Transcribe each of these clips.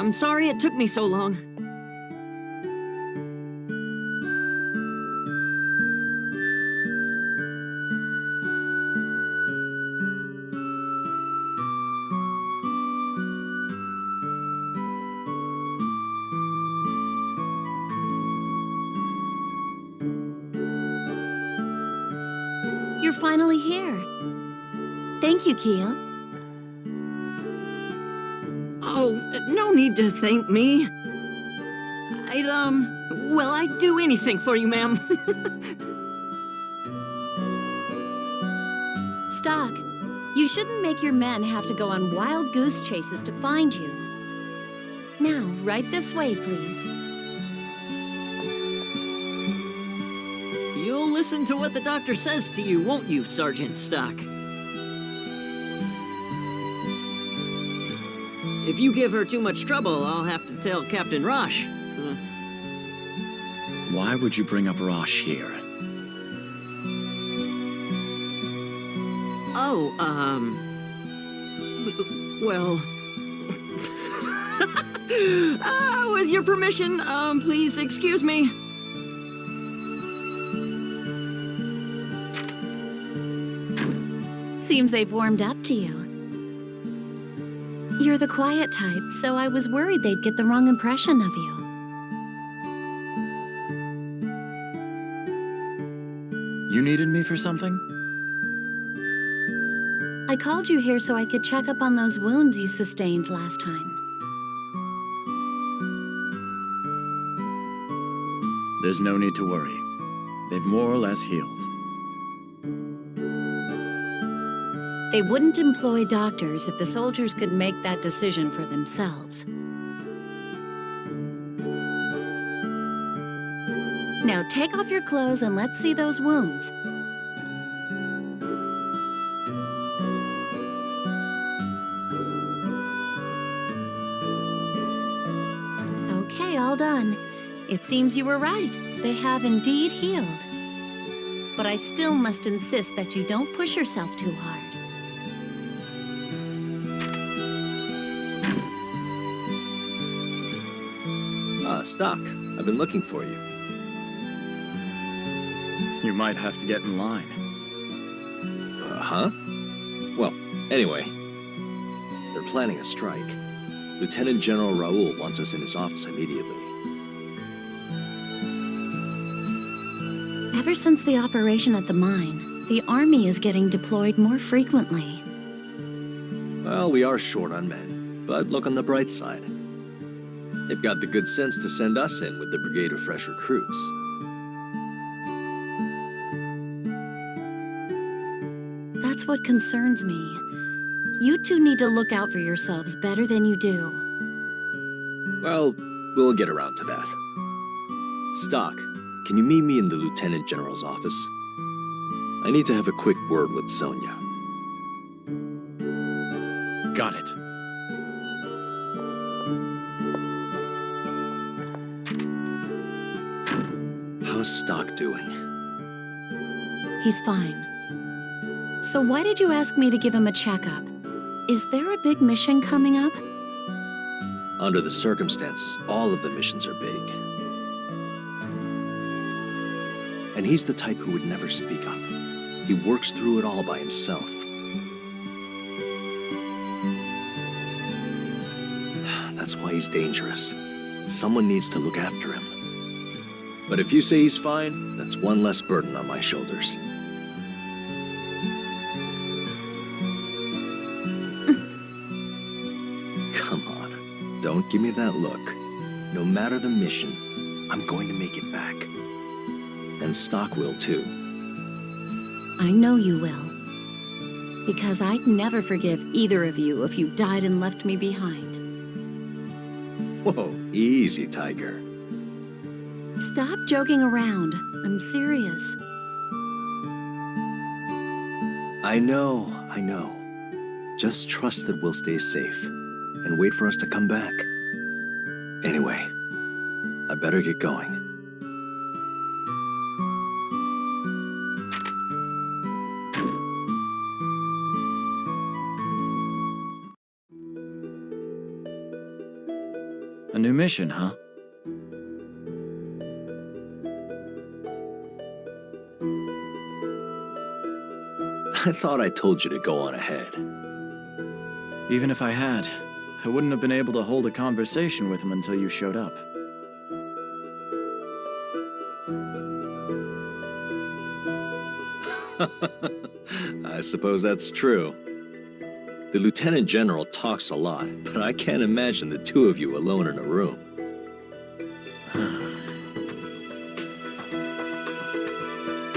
I'm sorry it took me so long. You're finally here. Thank you, Keel. Oh, no need to thank me. I'd do anything for you, ma'am. Stock, you shouldn't make your men have to go on wild goose chases to find you. Now, right this way, please. You'll listen to what the doctor says to you, won't you, Sergeant Stock? If you give her too much trouble, I'll have to tell Captain Rosh. Why would you bring up Rosh here? Oh, well... with your permission, please excuse me. Seems they've warmed up to you. You're the quiet type, so I was worried they'd get the wrong impression of you. You needed me for something? I called you here so I could check up on those wounds you sustained last time. There's no need to worry. They've more or less healed. They wouldn't employ doctors if the soldiers could make that decision for themselves. Now take off your clothes and let's see those wounds. Okay, all done. It seems you were right. They have indeed healed. But I still must insist that you don't push yourself too hard. Stock, I've been looking for you. You might have to get in line. Huh? Well, anyway, they're planning a strike. Lieutenant General Raoul wants us in his office immediately. Ever since the operation at the mine, the army is getting deployed more frequently. Well, we are short on men, but look on the bright side. They've got the good sense to send us in with the brigade of fresh recruits. That's what concerns me. You two need to look out for yourselves better than you do. Well, we'll get around to that. Stock, can you meet me in the Lieutenant General's office? I need to have a quick word with Sonia. Got it. How's Stock doing? He's fine. So why did you ask me to give him a checkup? Is there a big mission coming up? Under the circumstances, all of the missions are big. And he's the type who would never speak up. He works through it all by himself. That's why he's dangerous. Someone needs to look after him. But if you say he's fine, that's one less burden on my shoulders. Come on, don't give me that look. No matter the mission, I'm going to make it back. And Stock will too. I know you will. Because I'd never forgive either of you if you died and left me behind. Whoa, easy, Tiger. Stop joking around. I'm serious. I know. Just trust that we'll stay safe and wait for us to come back. Anyway, I better get going. A new mission, huh? I thought I told you to go on ahead. Even if I had, I wouldn't have been able to hold a conversation with him until you showed up. I suppose that's true. The Lieutenant General talks a lot, but I can't imagine the two of you alone in a room.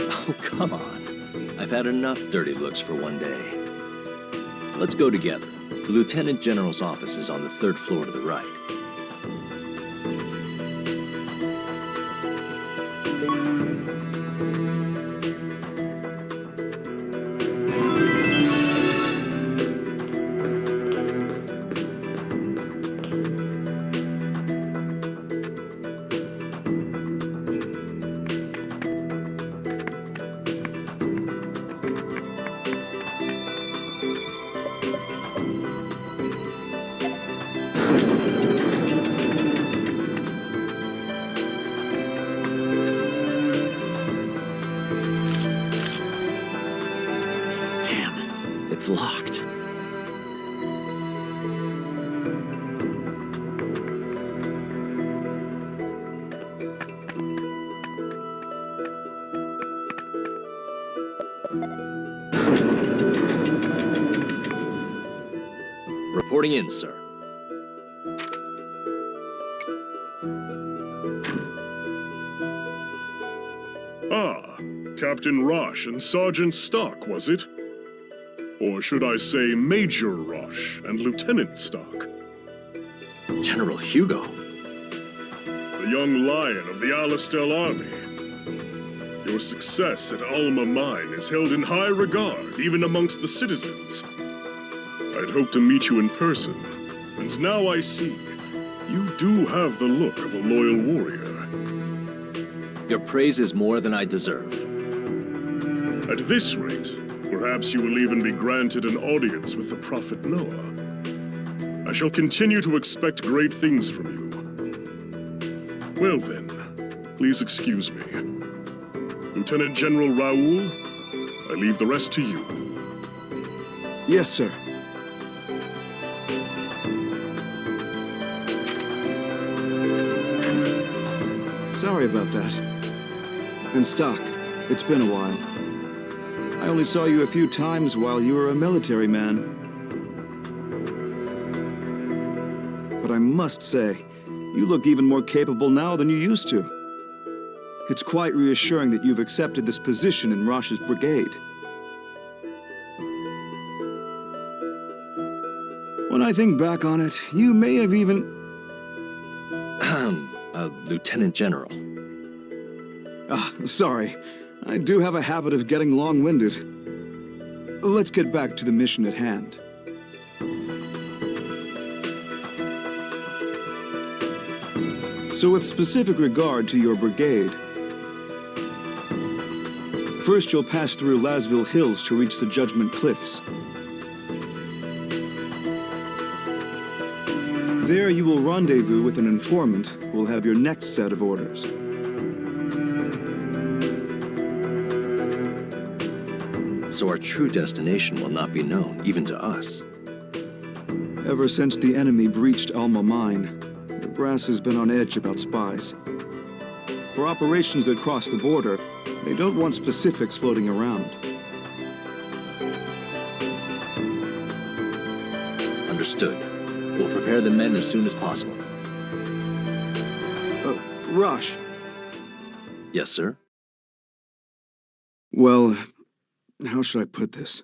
Oh, come on. I've had enough dirty looks for one day. Let's go together. The Lieutenant General's office is on the 3rd floor to the right. It's locked. Reporting in, sir. Ah, Captain Rosh and Sergeant Stark, was it? Or should I say Major Rosh and Lieutenant Stark? General Hugo. The young lion of the Alistel army. Your success at Alma Mine is held in high regard, even amongst the citizens. I'd hoped to meet you in person, and now I see you do have the look of a loyal warrior. Your praise is more than I deserve. At this rate, perhaps you will even be granted an audience with the Prophet Noah. I shall continue to expect great things from you. Well then, please excuse me. Lieutenant General Raoul, I leave the rest to you. Yes, sir. Sorry about that. And Stock, it's been a while. I only saw you a few times while you were a military man. But I must say, you look even more capable now than you used to. It's quite reassuring that you've accepted this position in Rosh's brigade. When I think back on it, you may have even... Lieutenant General. Sorry. I do have a habit of getting long-winded. Let's get back to the mission at hand. So with specific regard to your brigade, first you'll pass through Lasville Hills to reach the Judgment Cliffs. There you will rendezvous with an informant who will have your next set of orders. So our true destination will not be known, even to us. Ever since the enemy breached Alma Mine, the brass has been on edge about spies. For operations that cross the border, they don't want specifics floating around. Understood. We'll prepare the men as soon as possible. Rosh. Yes, sir? Well, how should I put this?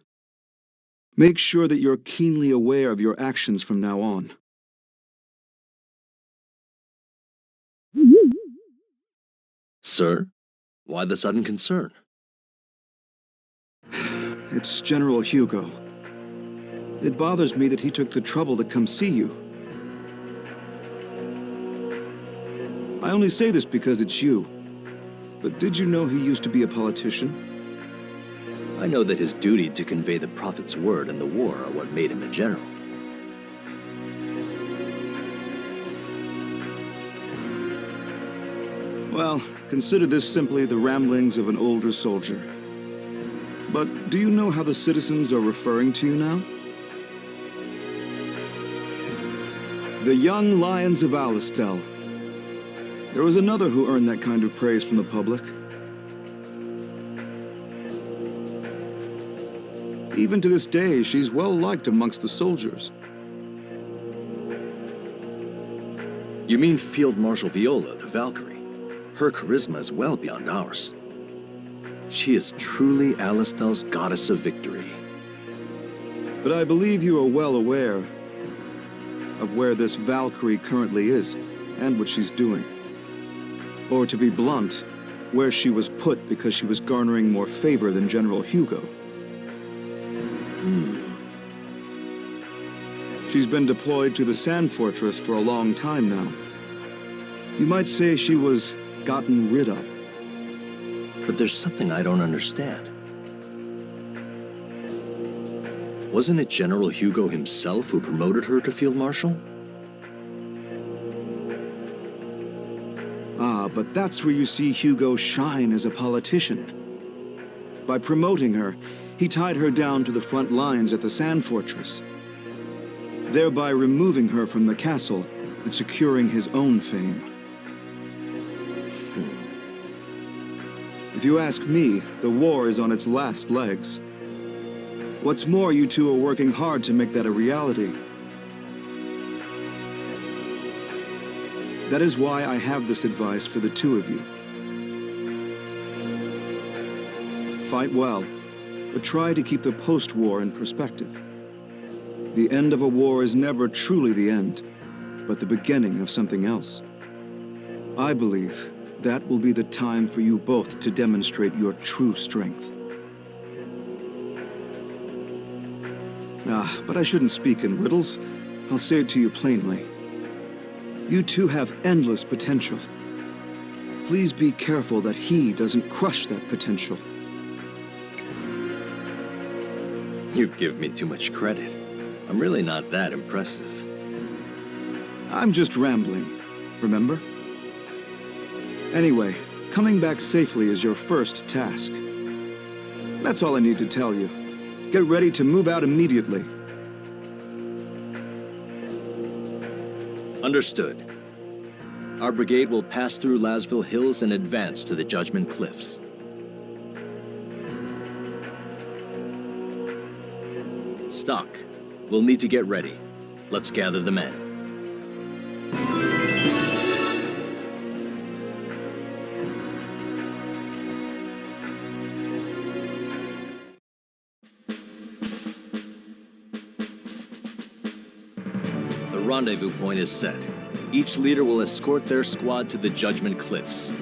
Make sure that you're keenly aware of your actions from now on. Sir? Why the sudden concern? It's General Hugo. It bothers me that he took the trouble to come see you. I only say this because it's you. But did you know he used to be a politician? I know that his duty to convey the Prophet's word and the war are what made him a general. Well, consider this simply the ramblings of an older soldier. But do you know how the citizens are referring to you now? The young lions of Alistel. There was another who earned that kind of praise from the public. Even to this day, she's well liked amongst the soldiers. You mean Field Marshal Viola, the Valkyrie? Her charisma is well beyond ours. She is truly Alistel's goddess of victory. But I believe you are well aware of where this Valkyrie currently is and what she's doing. Or to be blunt, where she was put because she was garnering more favor than General Hugo. She's been deployed to the Sand Fortress for a long time now. You might say she was gotten rid of. But there's something I don't understand. Wasn't it General Hugo himself who promoted her to Field Marshal? Ah, but that's where you see Hugo shine as a politician. By promoting her, he tied her down to the front lines at the Sand Fortress, thereby removing her from the castle and securing his own fame. If you ask me, the war is on its last legs. What's more, you two are working hard to make that a reality. That is why I have this advice for the two of you. Fight well, but try to keep the post-war in perspective. The end of a war is never truly the end, but the beginning of something else. I believe that will be the time for you both to demonstrate your true strength. But I shouldn't speak in riddles. I'll say it to you plainly. You two have endless potential. Please be careful that he doesn't crush that potential. You give me too much credit. I'm really not that impressive. I'm just rambling, remember? Anyway, coming back safely is your first task. That's all I need to tell you. Get ready to move out immediately. Understood. Our brigade will pass through Lasville Hills and advance to the Judgment Cliffs. Stock. We'll need to get ready. Let's gather the men. The rendezvous point is set. Each leader will escort their squad to the Judgment Cliffs.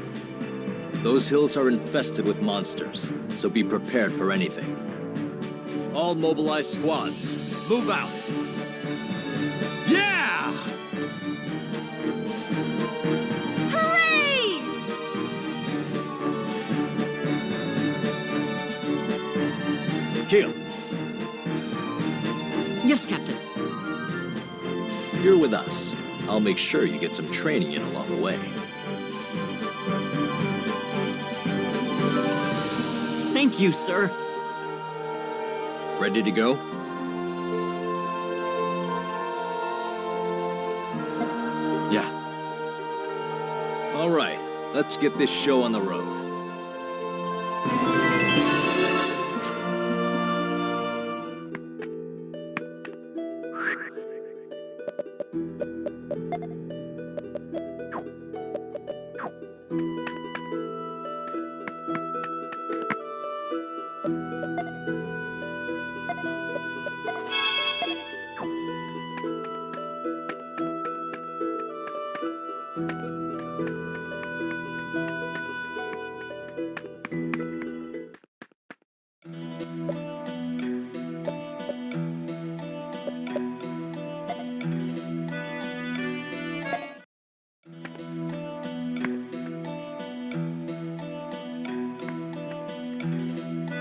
Those hills are infested with monsters, so be prepared for anything. All mobilized squads, move out! Yeah! Hooray! Keel, Yes, Captain. you're with us. I'll make sure you get some training in along the way. Thank you, sir. Ready to go? Yeah. All right, let's get this show on the road.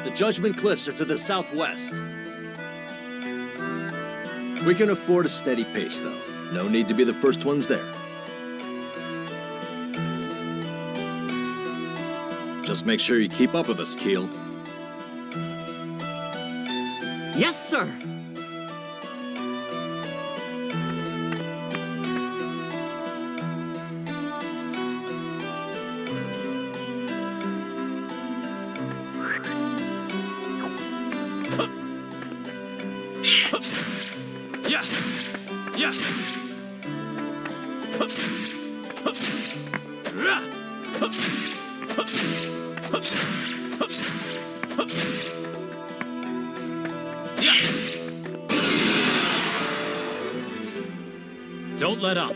The Judgment Cliffs are to the southwest. We can afford a steady pace, though. No need to be the first ones there. Just make sure you keep up with us, Keel. Yes, sir. Yes! Yes! Don't let up.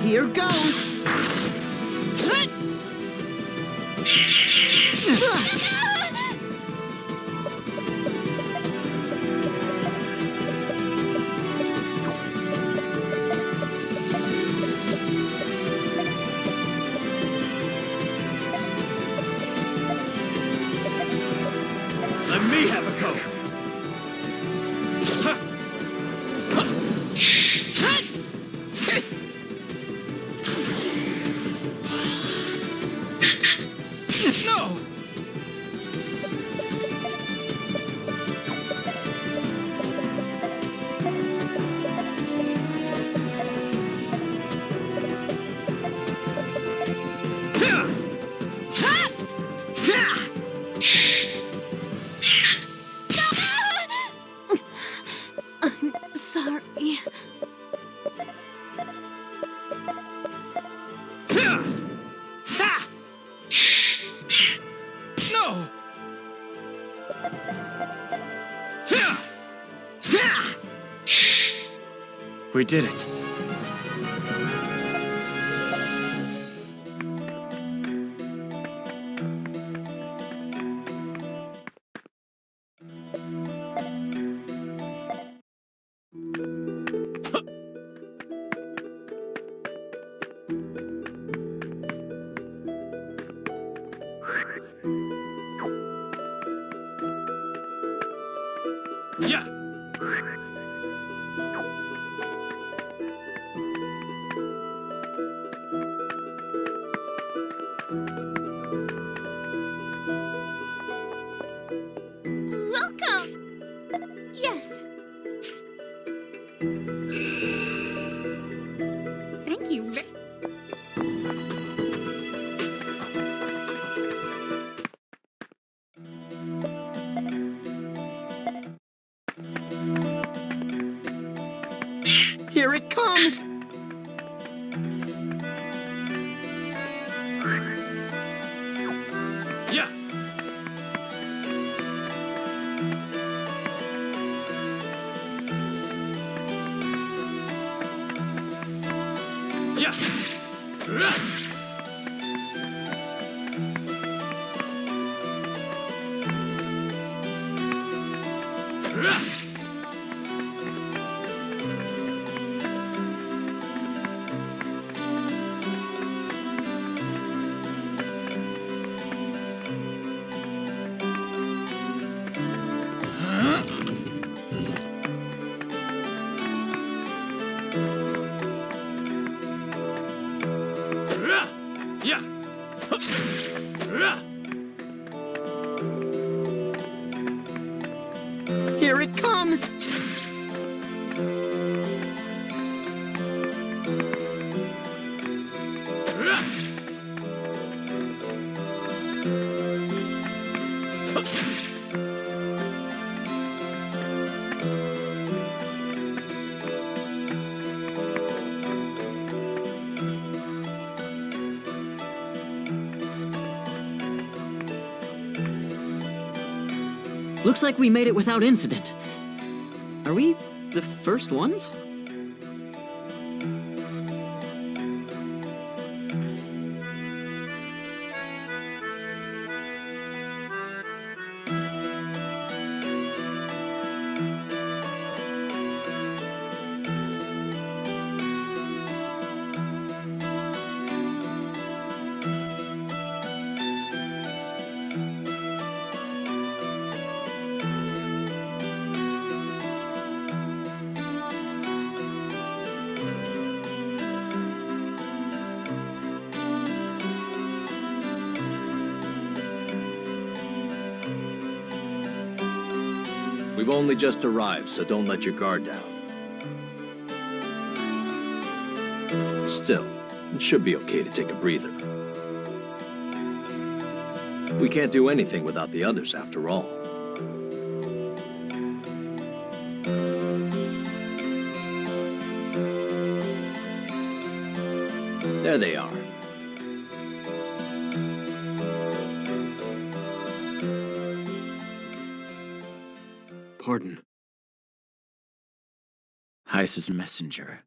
Here goes. Let me have a go. No! Sorry. No! We did it. Yeah! Welcome! Yes. Thank you. Here it comes. Yeah! Yes! Yeah! Here it comes. Looks like we made it without incident. Are we the first ones? We've only just arrived, so don't let your guard down. Still, it should be okay to take a breather. We can't do anything without the others, after all. There they are. Pardon. Heiss's messenger.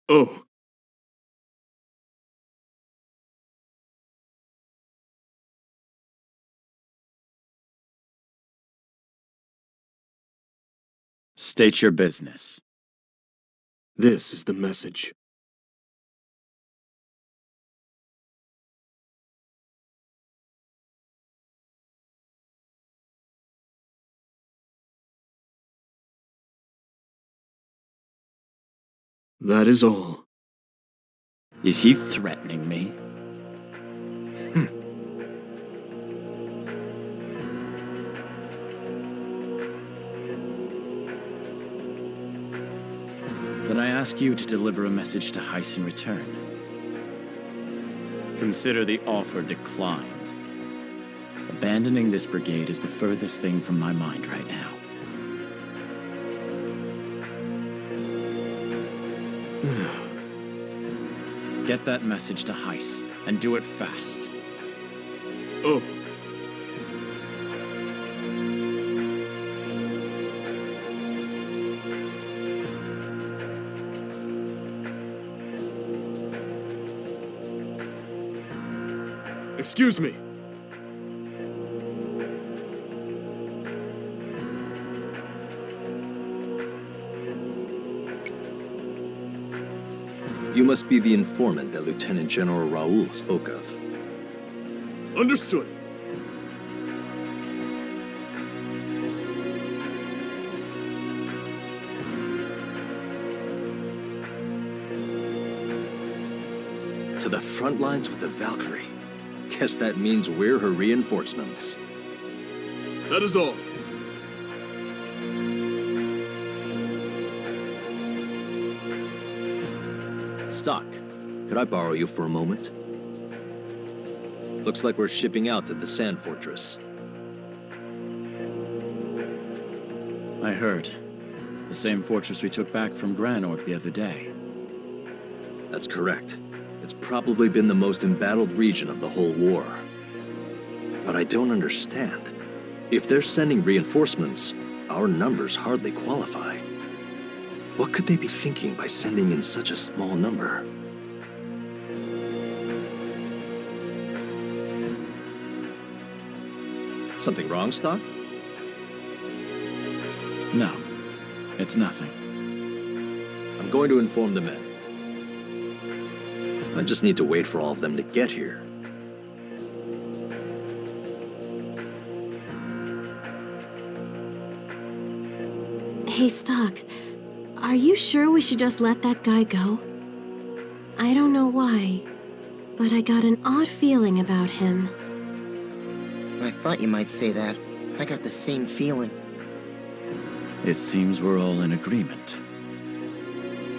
Oh. State your business. This is the message. That is all. Is he threatening me? Then I ask you to deliver a message to Heiss in return. Consider the offer declined. Abandoning this brigade is the furthest thing from my mind right now. Get that message to Heiss, and do it fast. Oh. Excuse me. You must be the informant that Lieutenant General Raoul spoke of. Understood. To the front lines with the Valkyrie. Guess that means we're her reinforcements. That is all. Stock, could I borrow you for a moment? Looks like we're shipping out to the Sand Fortress. I heard. The same fortress we took back from Granorg the other day. That's correct. It's probably been the most embattled region of the whole war. But I don't understand. If they're sending reinforcements, our numbers hardly qualify. What could they be thinking by sending in such a small number? Something wrong, Stock? No, it's nothing. I'm going to inform the men. I just need to wait for all of them to get here. Hey, Stock. Are you sure we should just let that guy go? I don't know why, but I got an odd feeling about him. I thought you might say that. I got the same feeling. It seems we're all in agreement.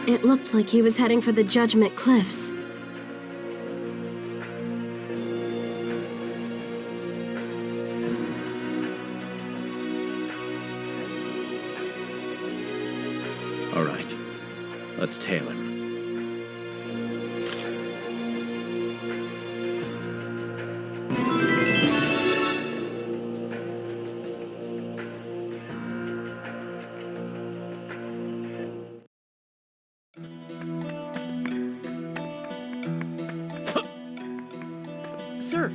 It looked like he was heading for the Judgment Cliffs. Let's tail him. Sir!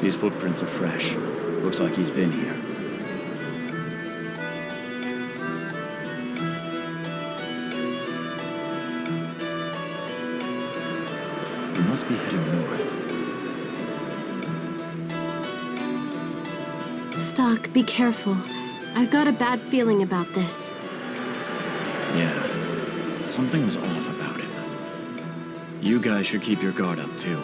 These footprints are fresh. Looks like he's been here. We must be heading north. Stock, be careful. I've got a bad feeling about this. Yeah, something was off about him. You guys should keep your guard up, too.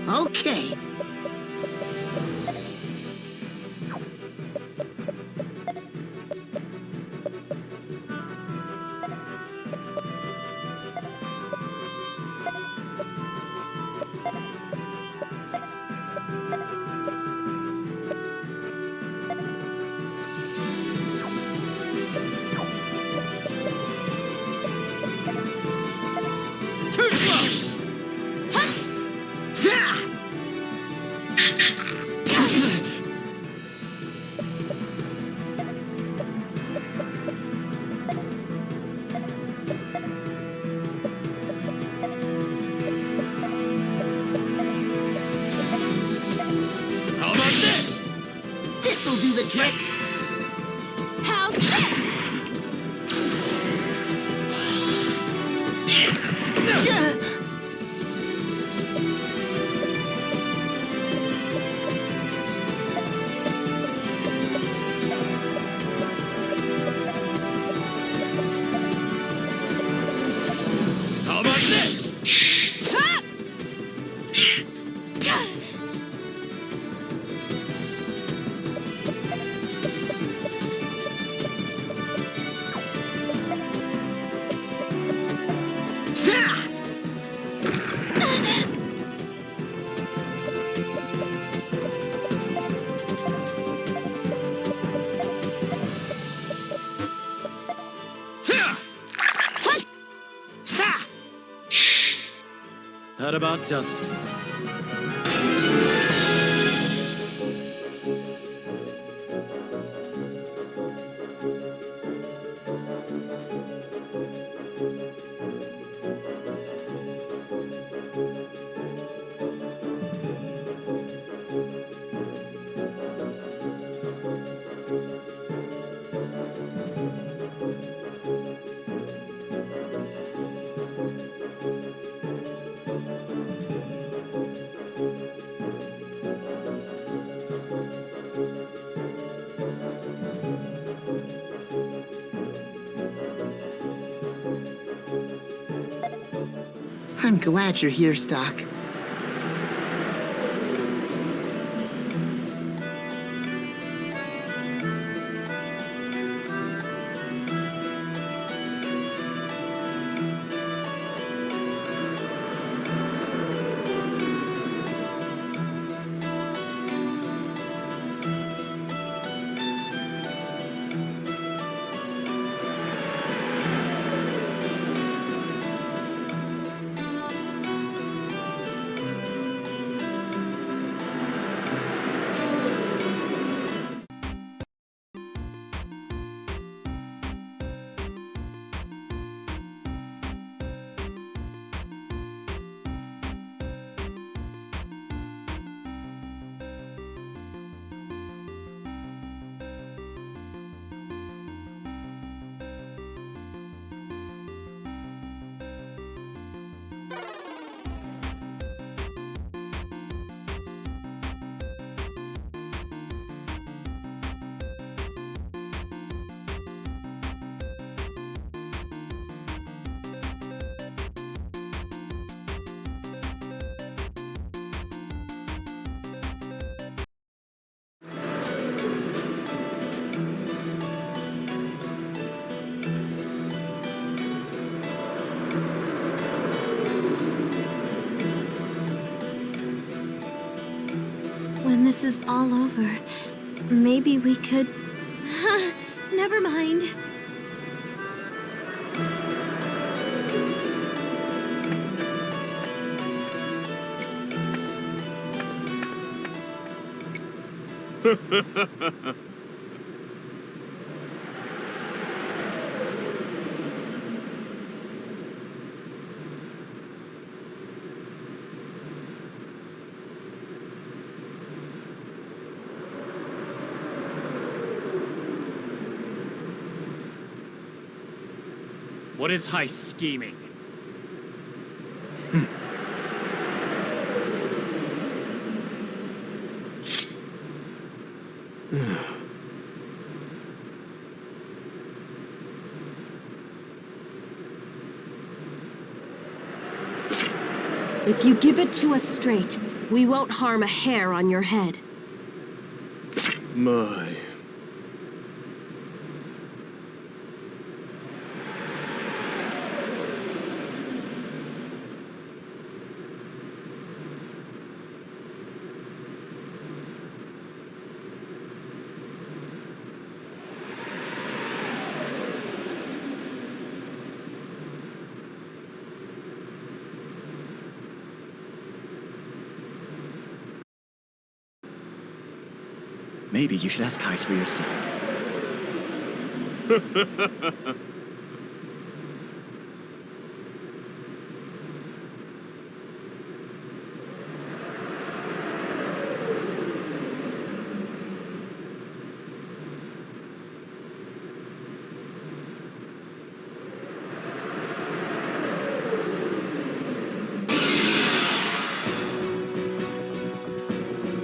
Okay. Too slow! How about this? This'll do the trick. How's this? How about this? That about does it. I'm glad you're here, Stock. this is all over, maybe we could... Never mind. What is Heist scheming? If you give it to us straight, we won't harm a hair on your head. My. Maybe you should ask Heist for yourself.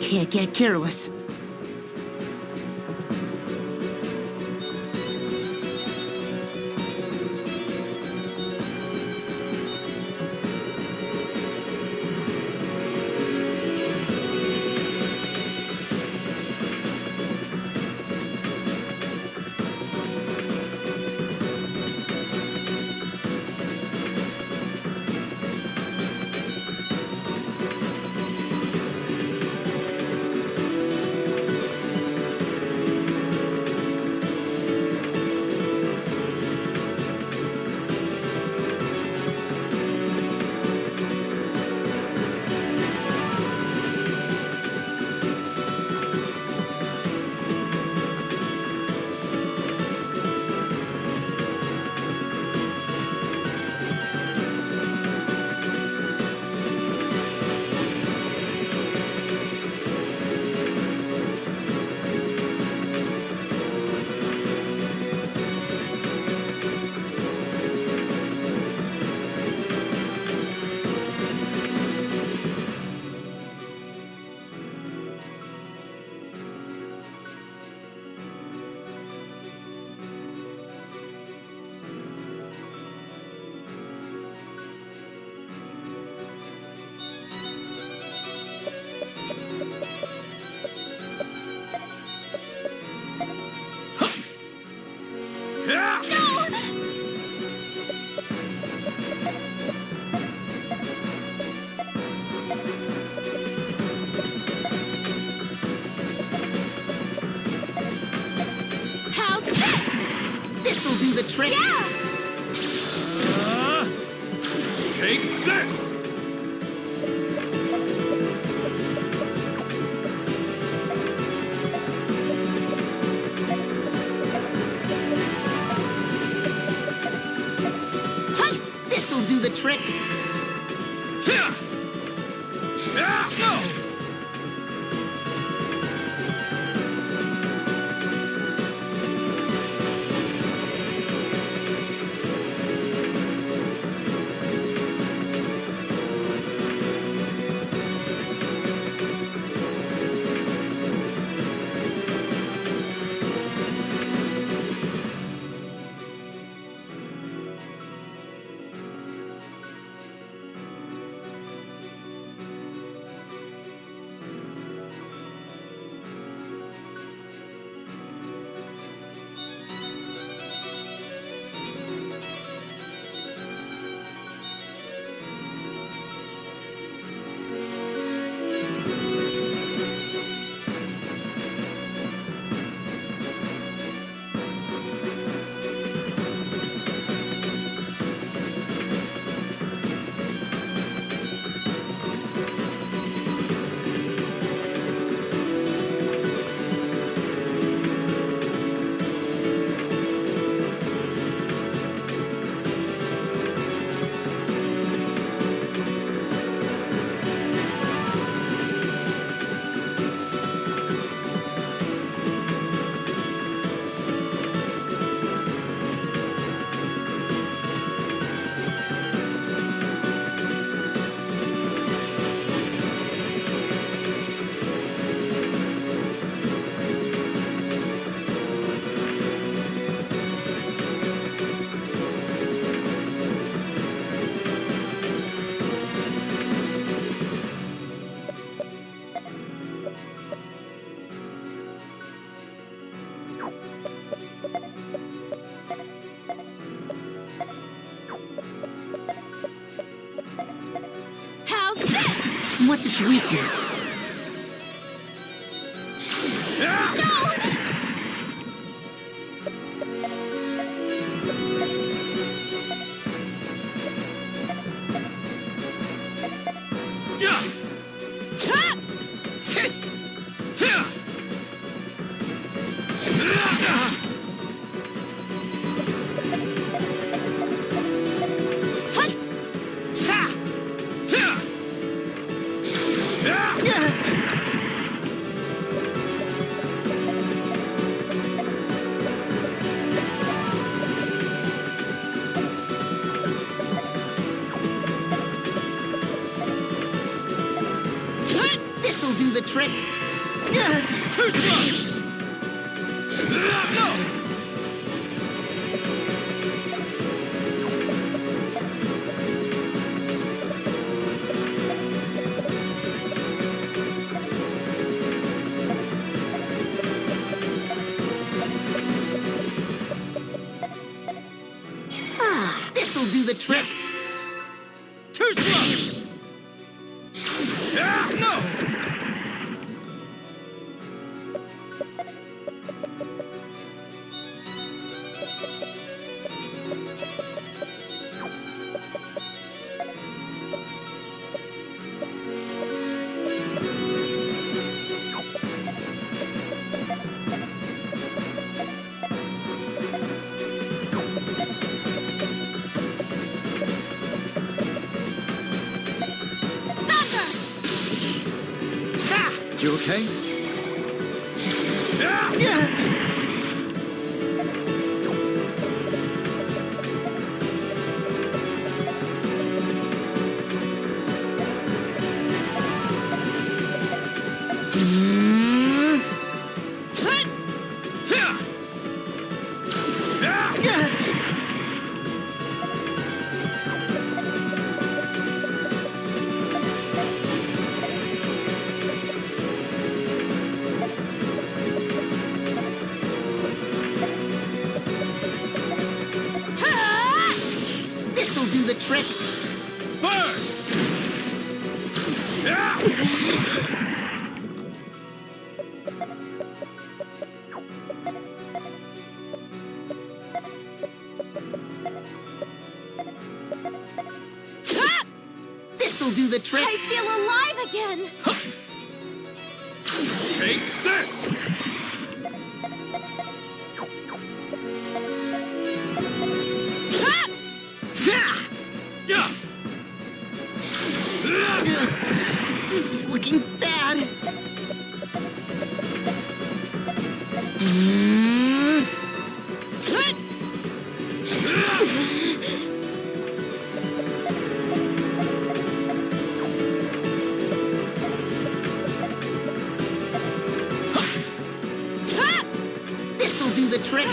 Can't get careless. How's this? This'll do the trick. Yeah! Take this! This'll do the trick. what's its weakness? This'll do the trick. Too slow! This'll do the trick. Too slow! No! You okay? This'll do the trick. This'll do the trick. I feel alive again! Take this! This is looking bad. This'll do the trick.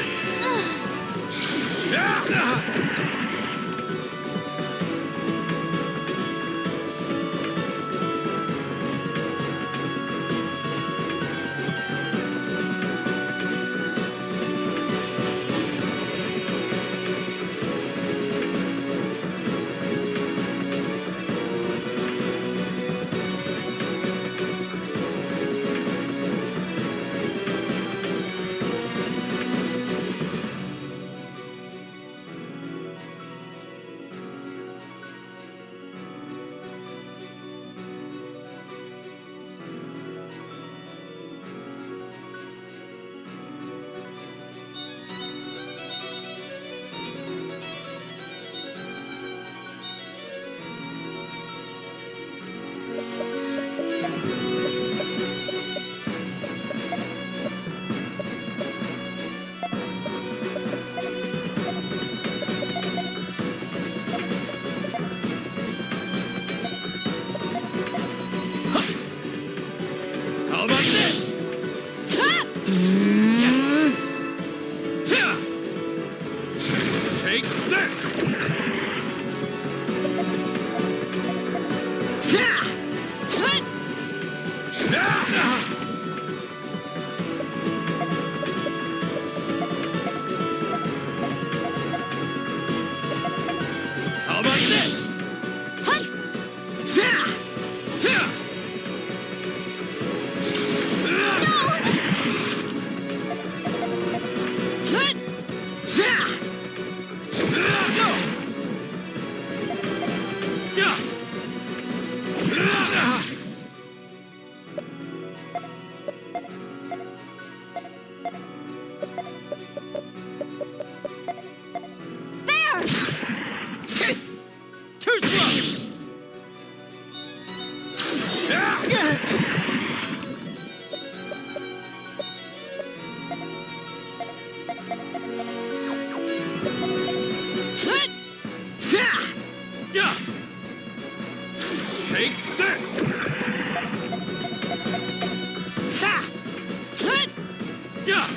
How about this? Yes! Take this! How about this? Yeah! Too slow! Yeah! Take this! Yeah!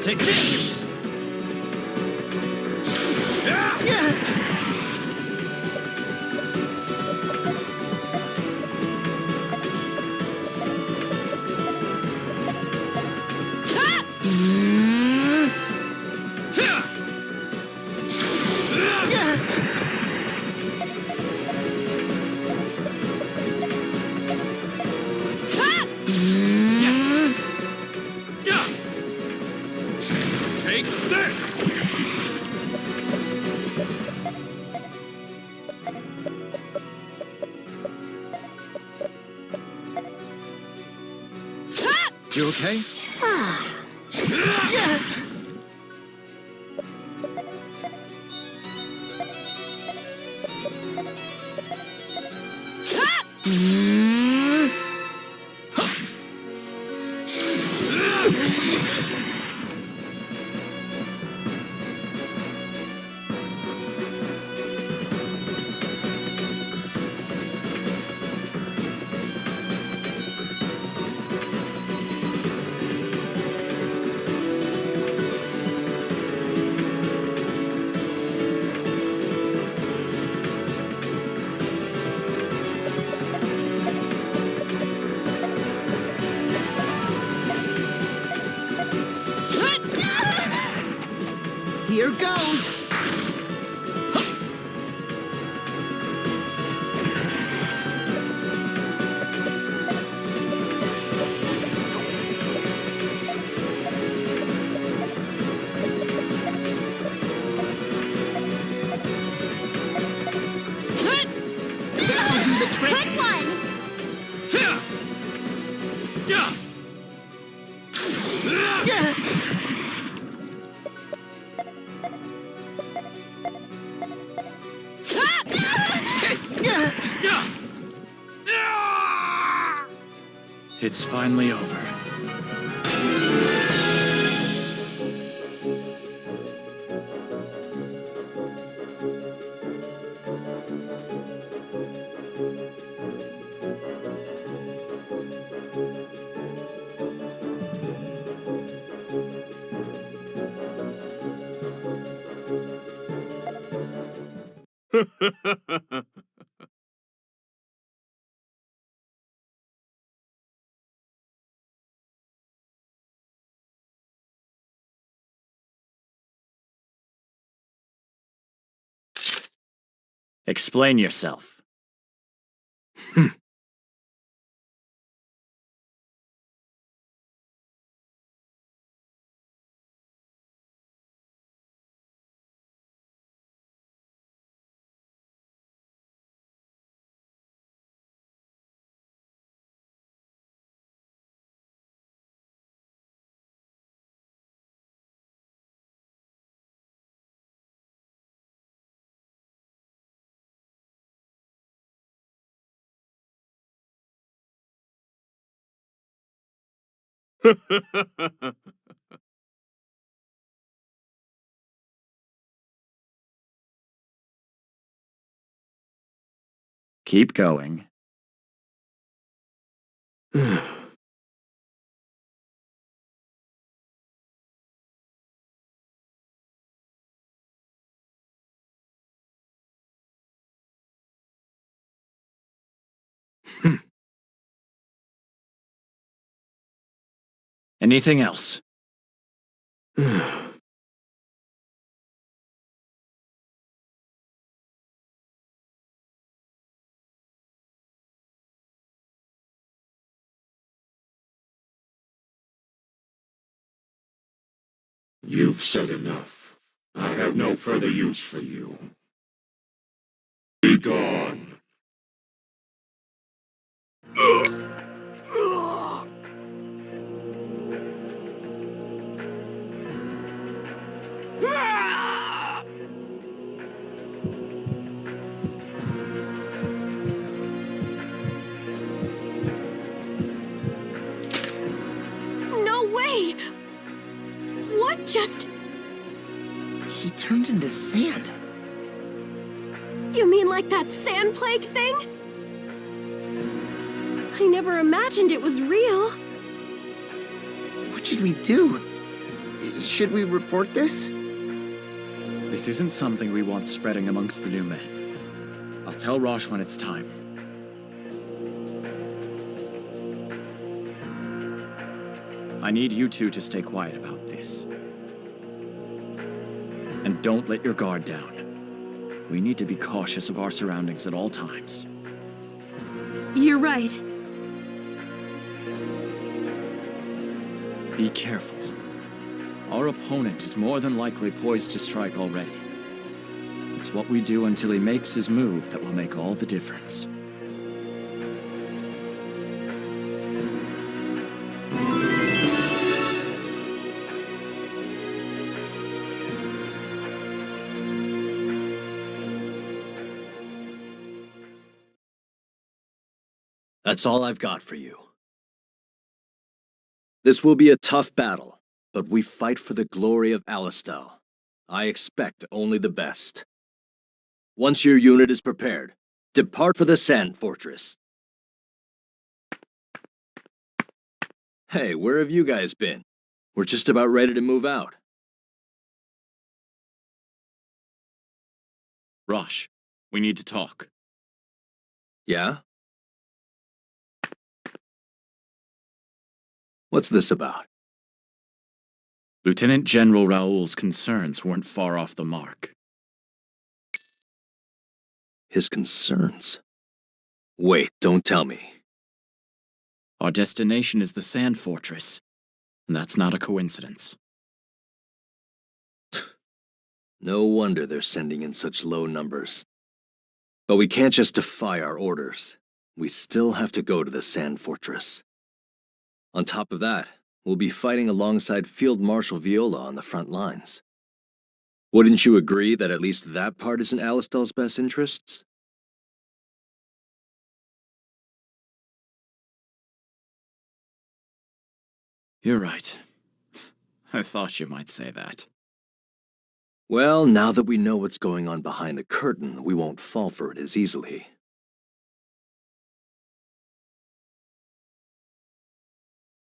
Take this! Yes! Yeah! Take this! You okay? Here goes! This'll do the trick! Good one! Yeah! Yeah! Yeah! It's finally over. Explain yourself. Keep going. Anything else? You've said enough. I have no further use for you. Be gone. No way! What just... He turned into sand. You mean like that sand plague thing? I never imagined it was real. What should we do? Should we report this? This isn't something we want spreading amongst the new men. I'll tell Rosh when it's time. I need you two to stay quiet about this. And don't let your guard down. We need to be cautious of our surroundings at all times. You're right. Be careful. Our opponent is more than likely poised to strike already. It's what we do until he makes his move that will make all the difference. That's all I've got for you. This will be a tough battle, but we fight for the glory of Alistal. I expect only the best. Once your unit is prepared, depart for the Sand Fortress. Hey, where have you guys been? We're just about ready to move out. Rosh, we need to talk. Yeah? What's this about? Lieutenant General Raoul's concerns weren't far off the mark. His concerns? Wait, don't tell me. Our destination is the Sand Fortress, and that's not a coincidence. No wonder they're sending in such low numbers. But we can't just defy our orders. We still have to go to the Sand Fortress. On top of that, we'll be fighting alongside Field Marshal Viola on the front lines. Wouldn't you agree that at least that part is in Alistal's best interests? You're right. I thought you might say that. Well, now that we know what's going on behind the curtain, we won't fall for it as easily.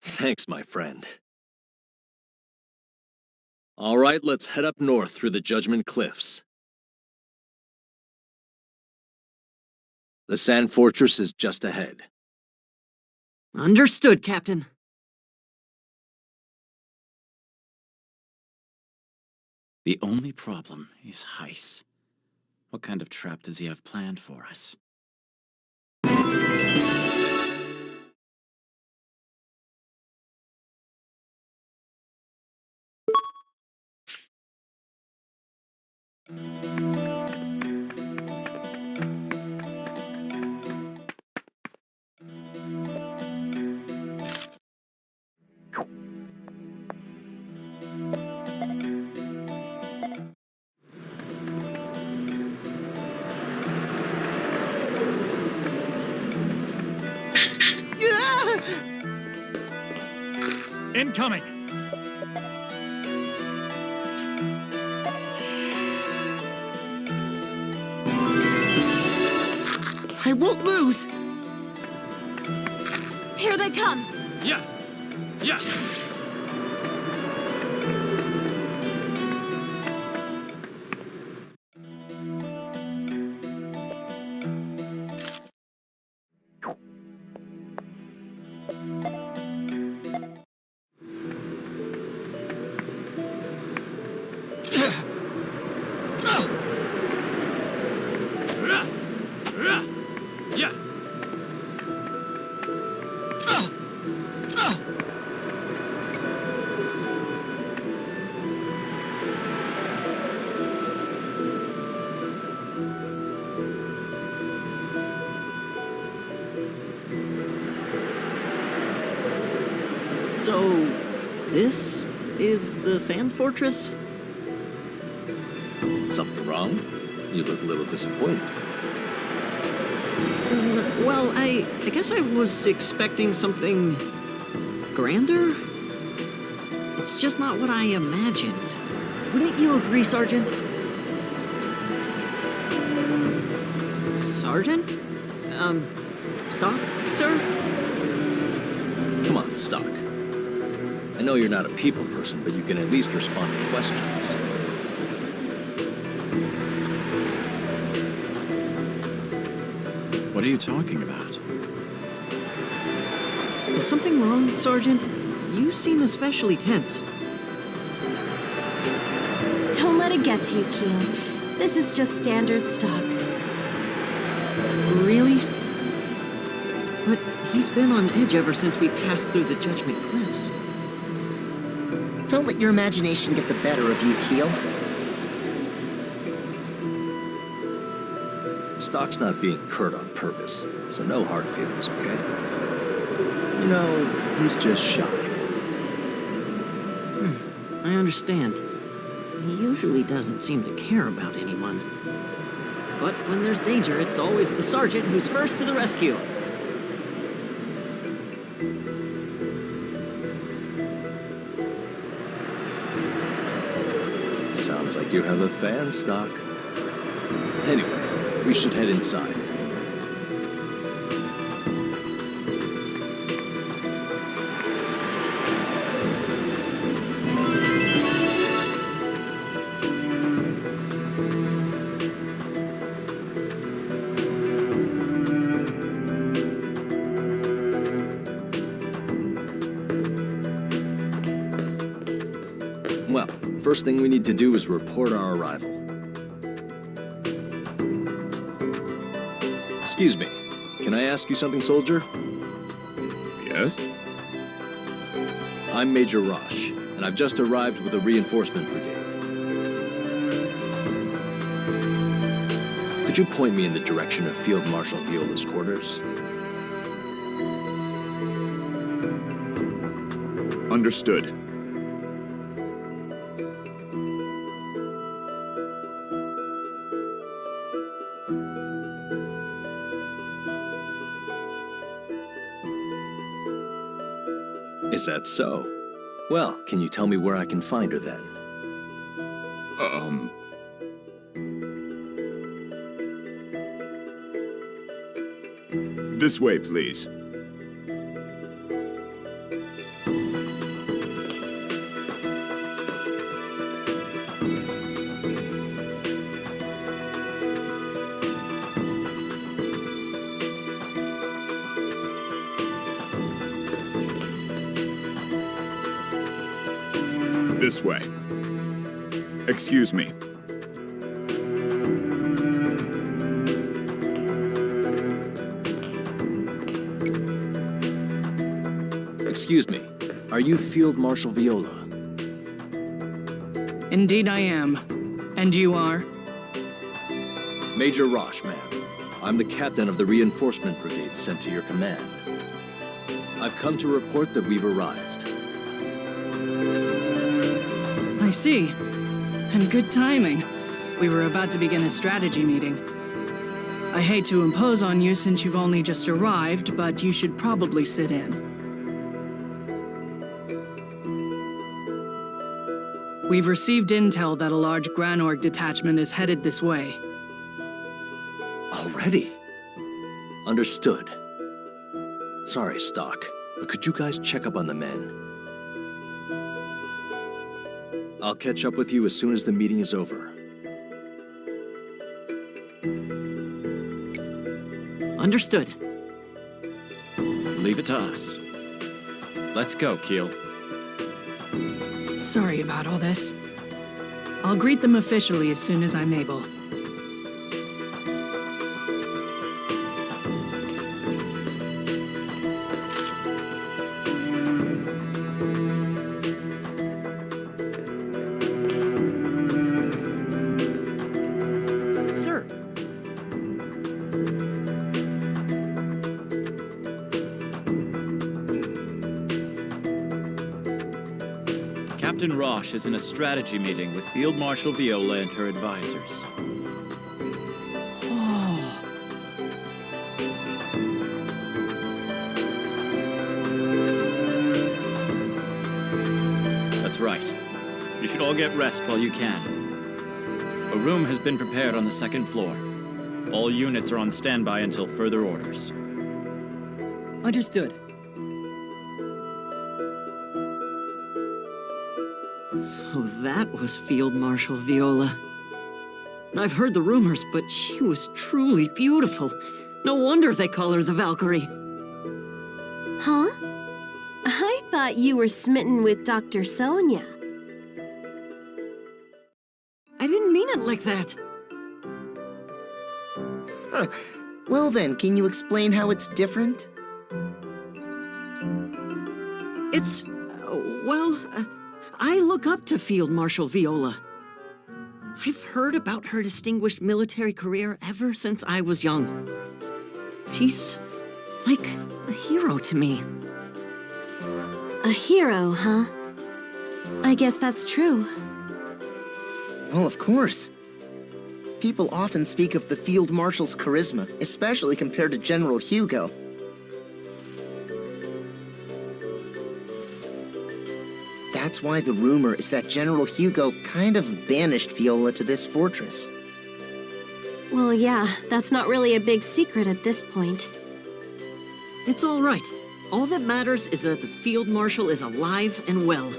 Thanks, my friend. All right, let's head up north through the Judgment Cliffs. The Sand Fortress is just ahead. Understood, Captain. The only problem is Heiss. What kind of trap does he have planned for us? Incoming! I won't lose! Here they come! Yeah! Yeah! Yeah! So, this is the Sand Fortress? Something wrong? You look a little disappointed. Well, I guess I was expecting something grander? It's just not what I imagined. Wouldn't you agree, Sergeant? Sergeant? Stock, sir? Come on, Stock. I know you're not a people person, but you can at least respond to questions. What are you talking about? Is something wrong, Sergeant? You seem especially tense. Don't let it get to you, Keel. This is just standard stock. Really? But he's been on edge ever since we passed through the Judgment Cliffs. Don't let your imagination get the better of you, Keel. Stock's not being curt on purpose, so no hard feelings, okay? You know, he's just shy. I understand. He usually doesn't seem to care about anyone. But when there's danger, it's always the sergeant who's first to the rescue. Sounds like you have a fan, Stock. Anyway, we should head inside. Well, first thing we need to do is report our arrival. Excuse me, can I ask you something, soldier? Yes? I'm Major Rosh, and I've just arrived with a reinforcement brigade. Could you point me in the direction of Field Marshal Viola's quarters? Understood. Is that so? Well, can you tell me where I can find her then? This way, please. This way. Excuse me. Excuse me, are you Field Marshal Viola? Indeed I am. And you are? Major Rosh, ma'am. I'm the captain of the reinforcement brigade sent to your command. I've come to report that we've arrived. I see. And good timing. We were about to begin a strategy meeting. I hate to impose on you since you've only just arrived, but you should probably sit in. We've received intel that a large Granorg detachment is headed this way. Already? Understood. Sorry, Stock, but could you guys check up on the men? I'll catch up with you as soon as the meeting is over. Understood. Leave it to us. Let's go, Keel. Sorry about all this. I'll greet them officially as soon as I'm able. Sir! Captain Roche is in a strategy meeting with Field Marshal Viola and her advisors. That's right. You should all get rest while you can. A room has been prepared on the second floor. All units are on standby until further orders. Understood. So that was Field Marshal Viola. I've heard the rumors, but she was truly beautiful. No wonder they call her the Valkyrie. Huh? I thought you were smitten with Dr. Sonia. I didn't mean it like that. Huh. Well then, can you explain how it's different? It's... I look up to Field Marshal Viola. I've heard about her distinguished military career ever since I was young. She's like a hero to me. A hero, huh? I guess that's true. Well, of course. People often speak of the Field Marshal's charisma, especially compared to General Hugo. That's why the rumor is that General Hugo kind of banished Viola to this fortress. Well, yeah, that's not really a big secret at this point. It's all right. All that matters is that the Field Marshal is alive and well.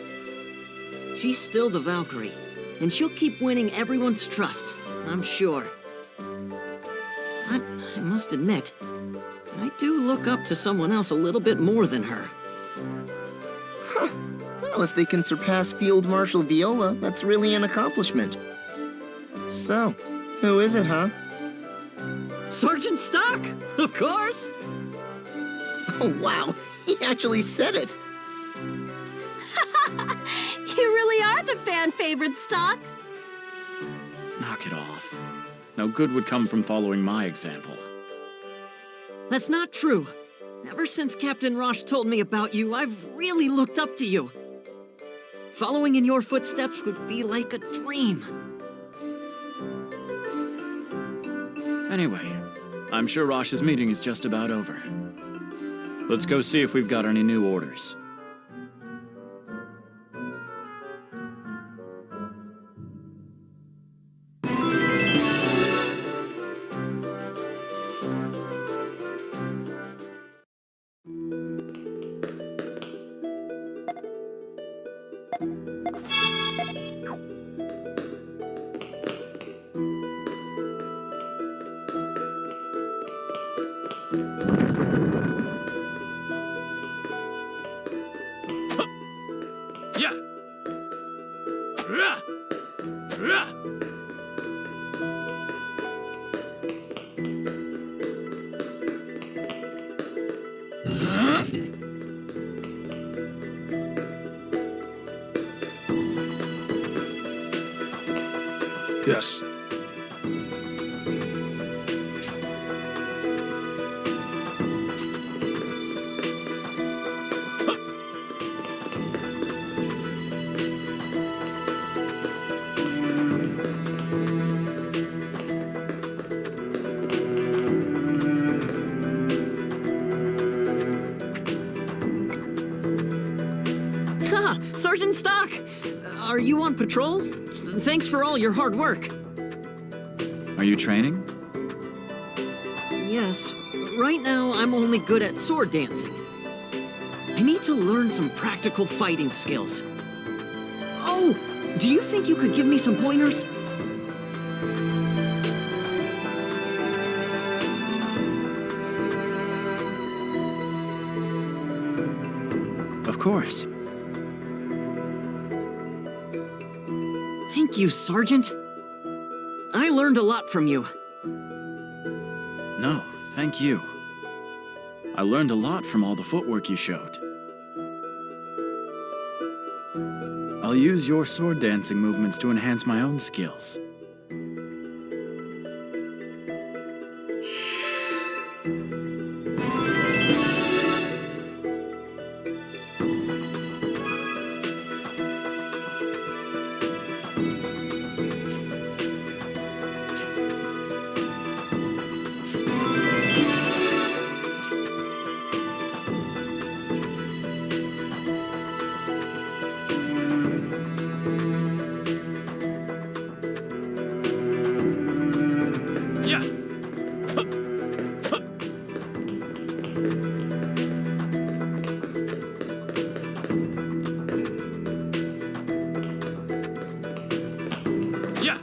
She's still the Valkyrie, and she'll keep winning everyone's trust, I'm sure. But I must admit, I do look up to someone else a little bit more than her. Huh. Well, if they can surpass Field Marshal Viola, that's really an accomplishment. So, who is it, huh? Sergeant Stock, of course! Oh, wow. He actually said it. You really are the fan favorite, Stock. Knock it off. No good would come from following my example. That's not true. Ever since Captain Roche told me about you, I've really looked up to you. Following in your footsteps would be like a dream. Anyway, I'm sure Roche's meeting is just about over. Let's go see if we've got any new orders. Yeah. Rah! Rah! Yes. Ha! Sergeant Stock! Are you on patrol? Thanks for all your hard work. Are you training? Yes. Right now, I'm only good at sword dancing. I need to learn some practical fighting skills. Oh! Do you think you could give me some pointers? Of course. Thank you, Sergeant. I learned a lot from you. No, thank you. I learned a lot from all the footwork you showed. I'll use your sword dancing movements to enhance my own skills. Yeah.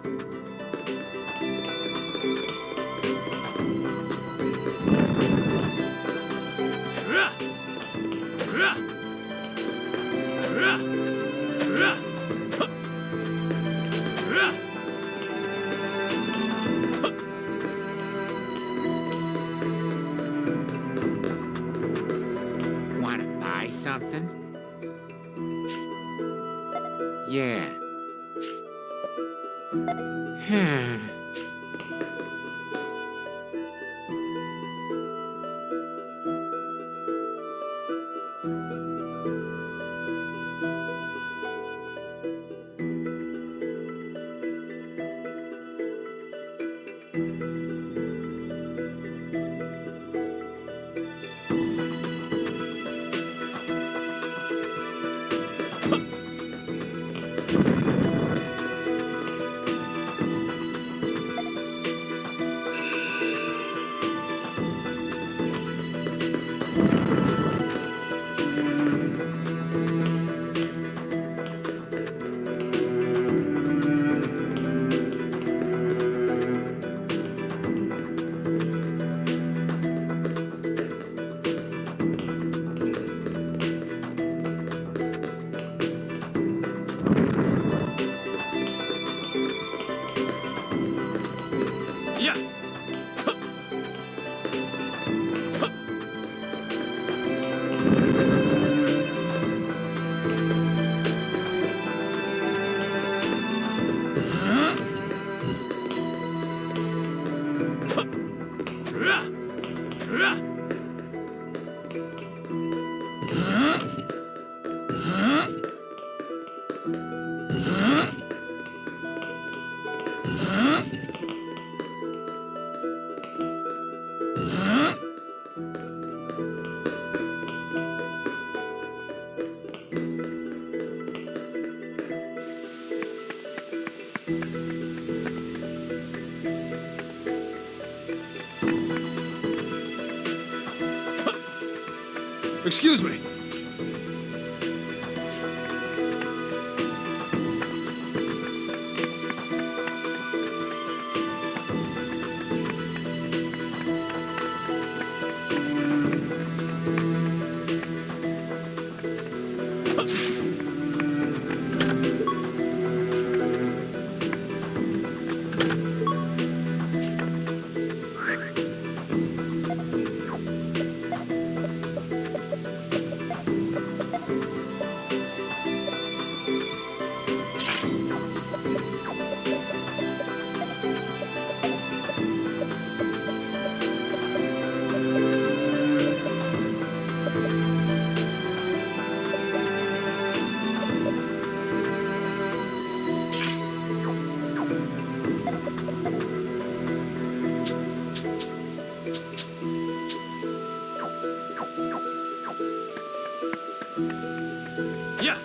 Wanna buy something? Yeah. Yeah. Excuse me. Yeah.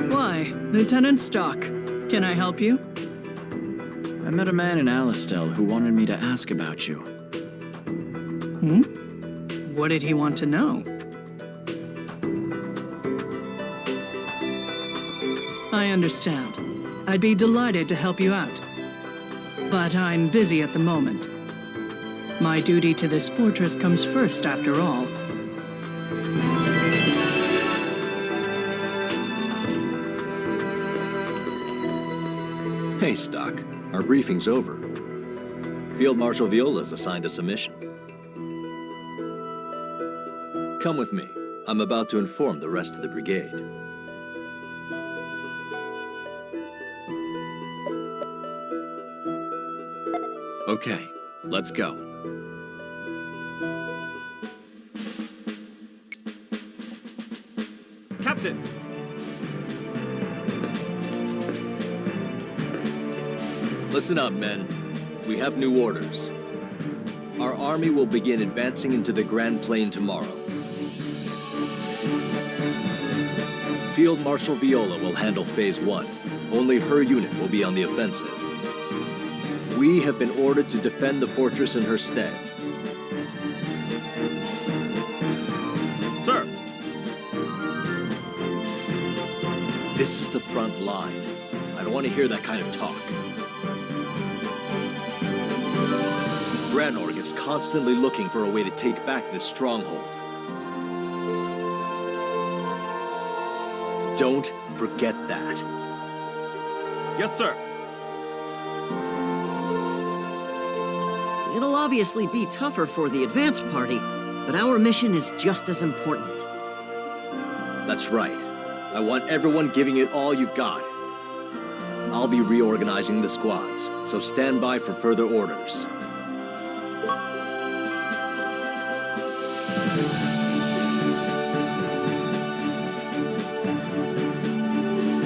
Why, Lieutenant Stock, can I help you? I met a man in Alistel who wanted me to ask about you. What did he want to know? I understand. I'd be delighted to help you out. But I'm busy at the moment. My duty to this fortress comes first, after all. Hey, Stock. Our briefing's over. Field Marshal Viola's assigned us a mission. Come with me. I'm about to inform the rest of the brigade. Okay, let's go. Captain! Listen up, men. We have new orders. Our army will begin advancing into the Grand Plain tomorrow. Field Marshal Viola will handle Phase 1. Only her unit will be on the offensive. We have been ordered to defend the fortress in her stead. Sir! This is the front line. I don't want to hear that kind of talk. Granorg is constantly looking for a way to take back this stronghold. Don't forget that. Yes, sir. It'll obviously be tougher for the advance party, but our mission is just as important. That's right. I want everyone giving it all you've got. I'll be reorganizing the squads, so stand by for further orders.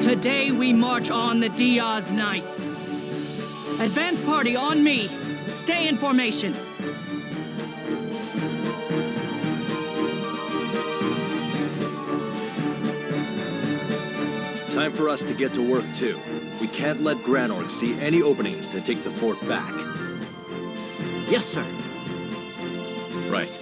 Today we march on the Diaz Knights. Advance party on me. Stay in formation. Time for us to get to work too. We can't let Granorg see any openings to take the fort back. Yes, sir. Right.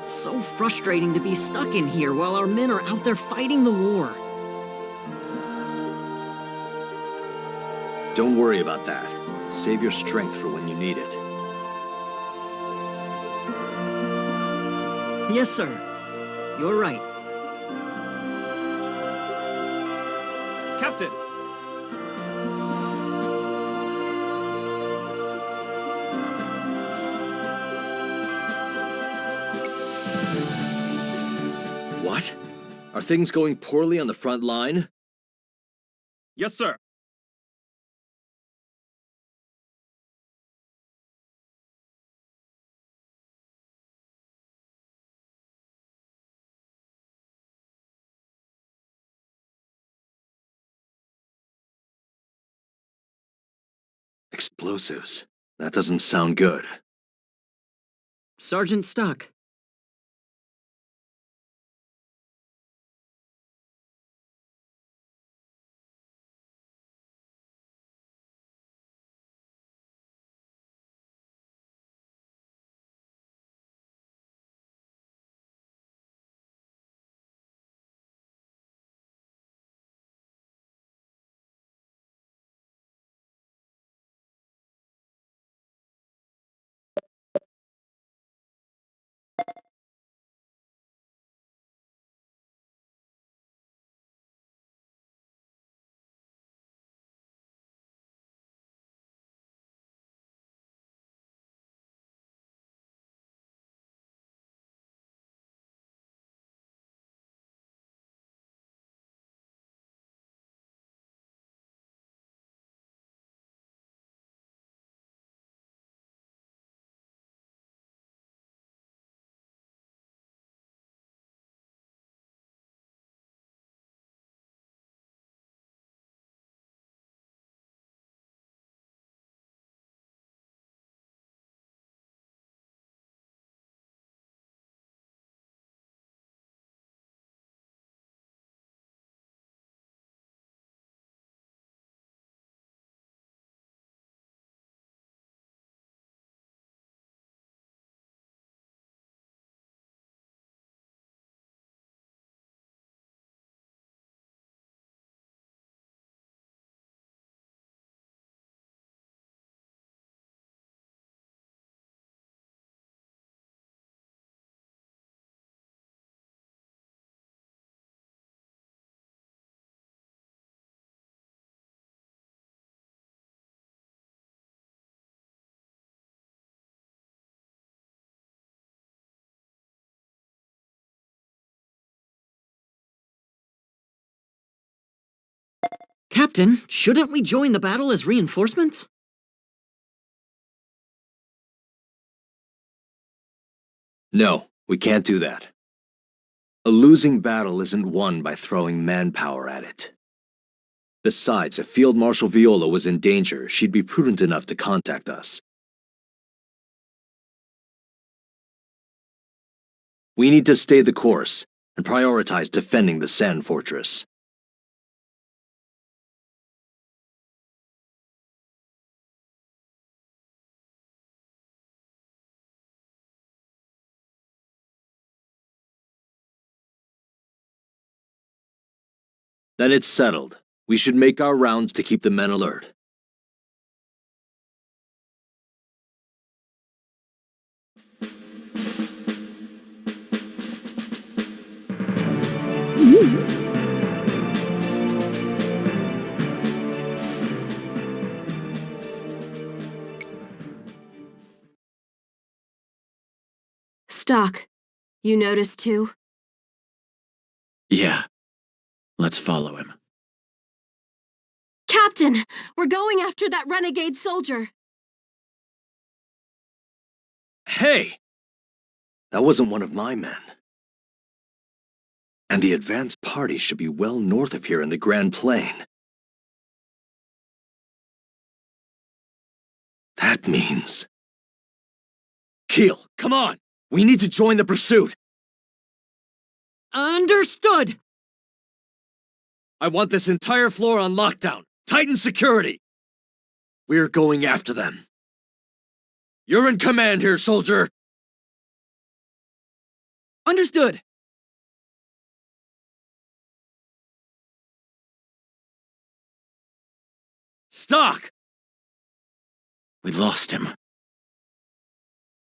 It's so frustrating to be stuck in here while our men are out there fighting the war. Don't worry about that. Save your strength for when you need it. Yes, sir. You're right. Captain! What? Are things going poorly on the front line? Yes, sir. Explosives. That doesn't sound good. Sergeant Stock, Captain, shouldn't we join the battle as reinforcements? No, we can't do that. A losing battle isn't won by throwing manpower at it. Besides, if Field Marshal Viola was in danger, she'd be prudent enough to contact us. We need to stay the course and prioritize defending the Sand Fortress. Then it's settled. We should make our rounds to keep the men alert. Stock, you noticed too? Yeah. Let's follow him. Captain, we're going after that renegade soldier. Hey! That wasn't one of my men. And the advance party should be well north of here in the Grand Plain. That means... Keel, come on! We need to join the pursuit! Understood! I want this entire floor on lockdown. Tighten security! We're going after them. You're in command here, soldier! Understood! Stock! We lost him.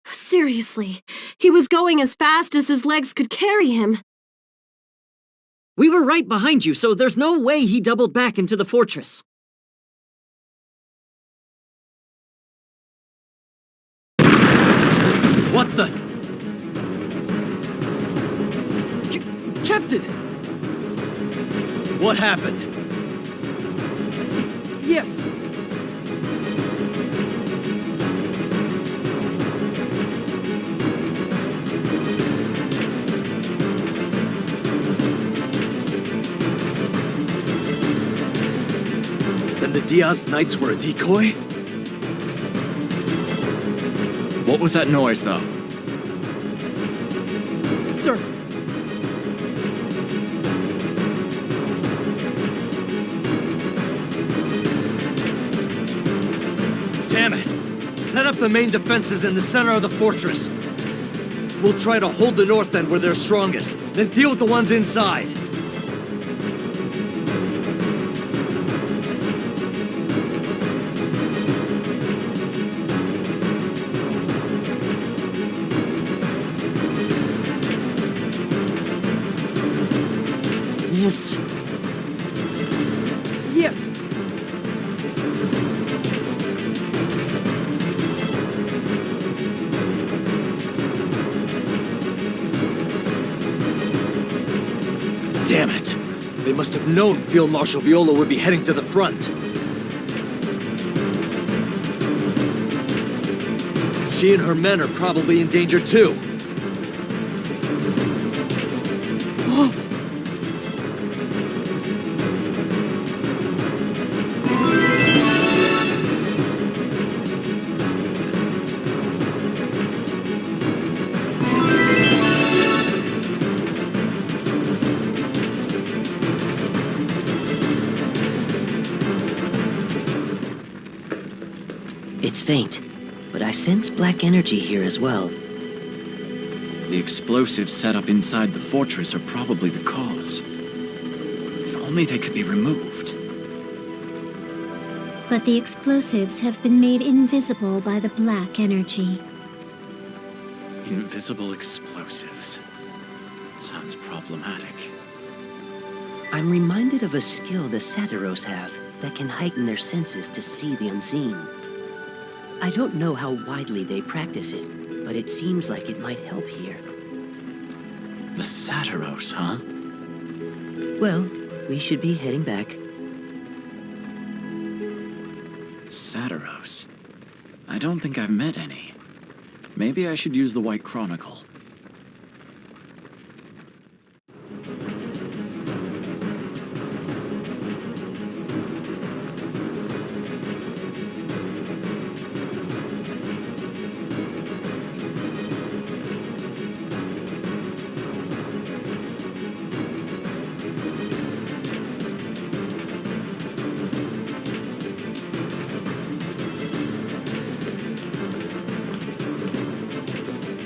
Seriously, he was going as fast as his legs could carry him. We were right behind you, so there's no way he doubled back into the fortress. What the? Captain! What happened? Yes! Then the Diaz Knights were a decoy? What was that noise, though? Sir! Damn it! Set up the main defenses in the center of the fortress. We'll try to hold the north end where they're strongest, then deal with the ones inside. Yes. Yes! Damn it! They must have known Field Marshal Viola would be heading to the front. She and her men are probably in danger too. It's faint, but I sense black energy here as well. The explosives set up inside the fortress are probably the cause. If only they could be removed. But the explosives have been made invisible by the black energy. Invisible explosives. Sounds problematic. I'm reminded of a skill the Satyros have that can heighten their senses to see the unseen. I don't know how widely they practice it, but it seems like it might help here. The Satyros, huh? Well, we should be heading back. Satiros. I don't think I've met any. Maybe I should use the White Chronicle.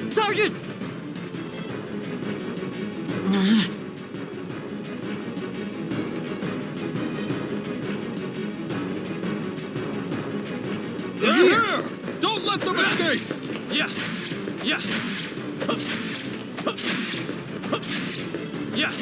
Sergeant! They're here! Don't let them escape! Yes! Yes! Yes!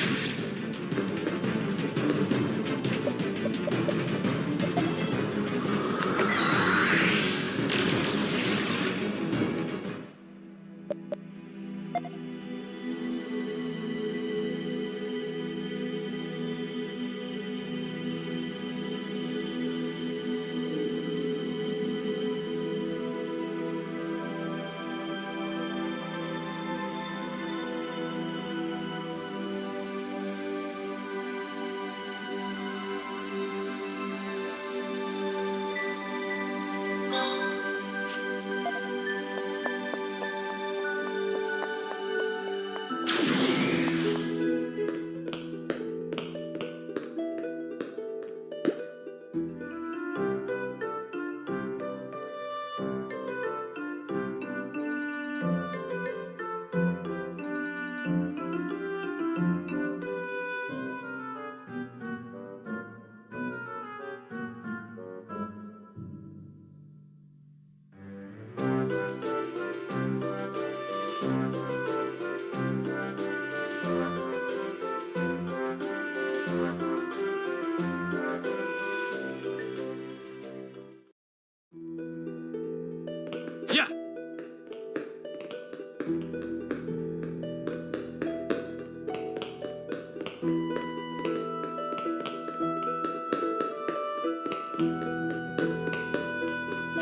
Yeah!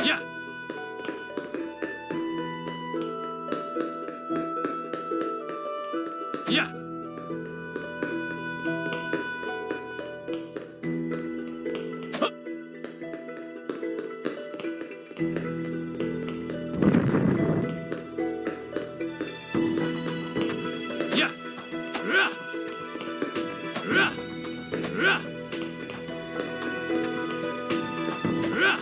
Yeah! Yeah! Yeah! Rah! Rah! Rah! Rah!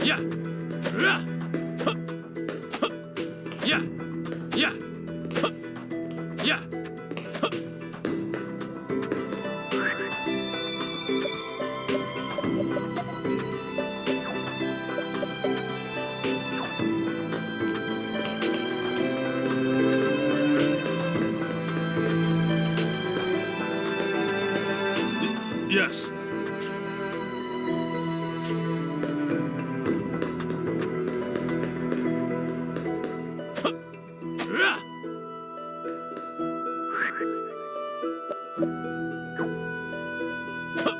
Yeah! Rah! Huh! Huh! Yeah! Yeah! Huh! Yeah! Huh! Yes. Huh! Rah! Huh!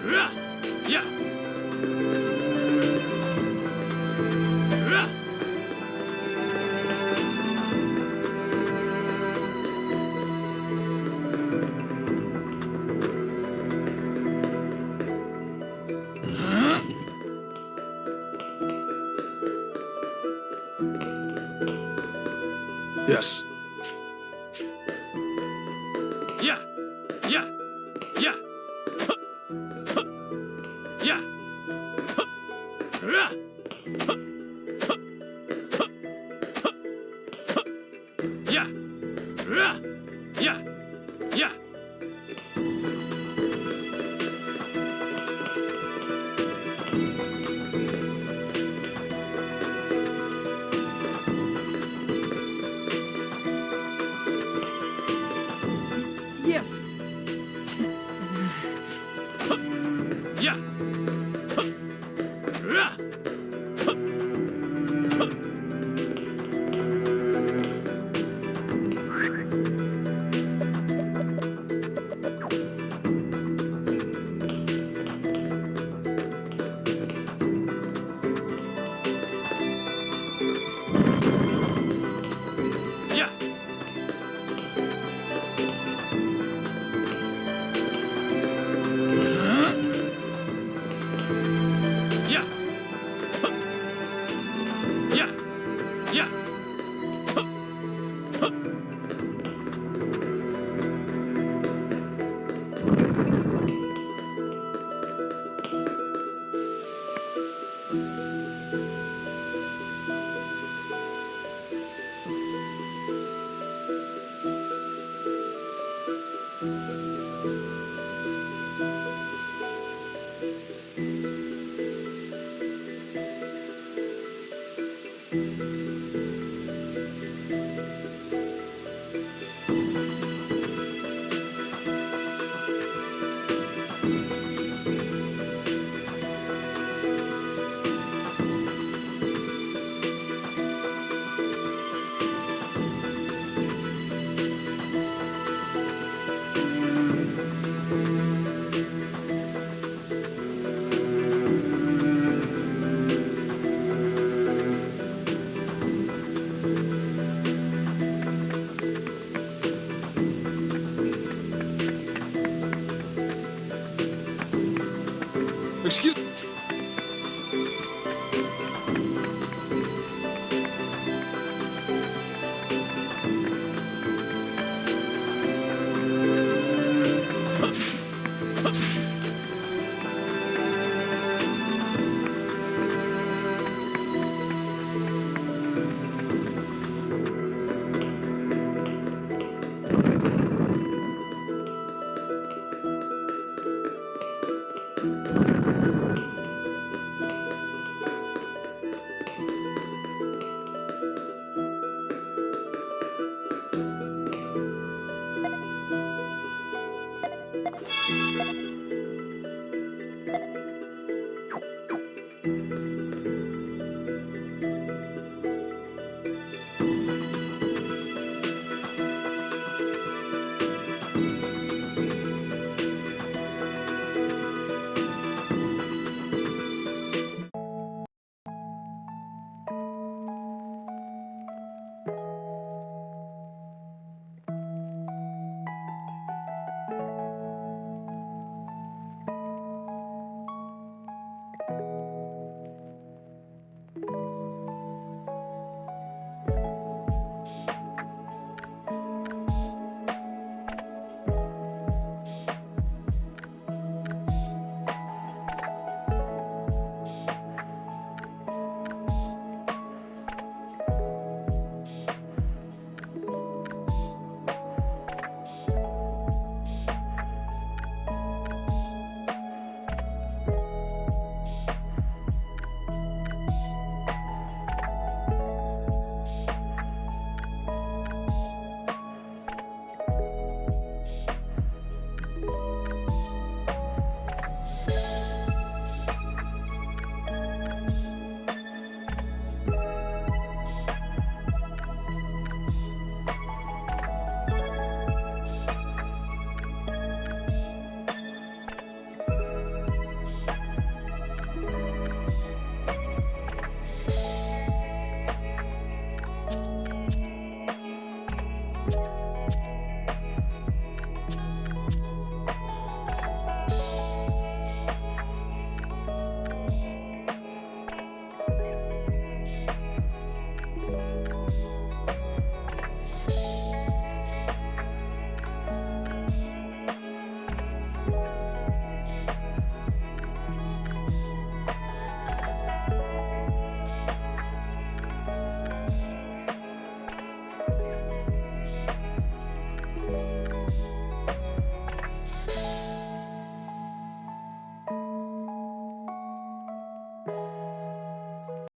Yeah. Yes. Yeah. Yeah. Yeah. Huh. Huh. Yeah. Huh. Rah. Huh. Huh. Huh. Huh. Huh. Yeah. Rah. Yeah. Yeah. Yes! Yeah. Huh. Rah. Huh. Huh. Yeah. Huh? Yeah. Huh. Yeah. Yeah. Huh. Huh. Excuse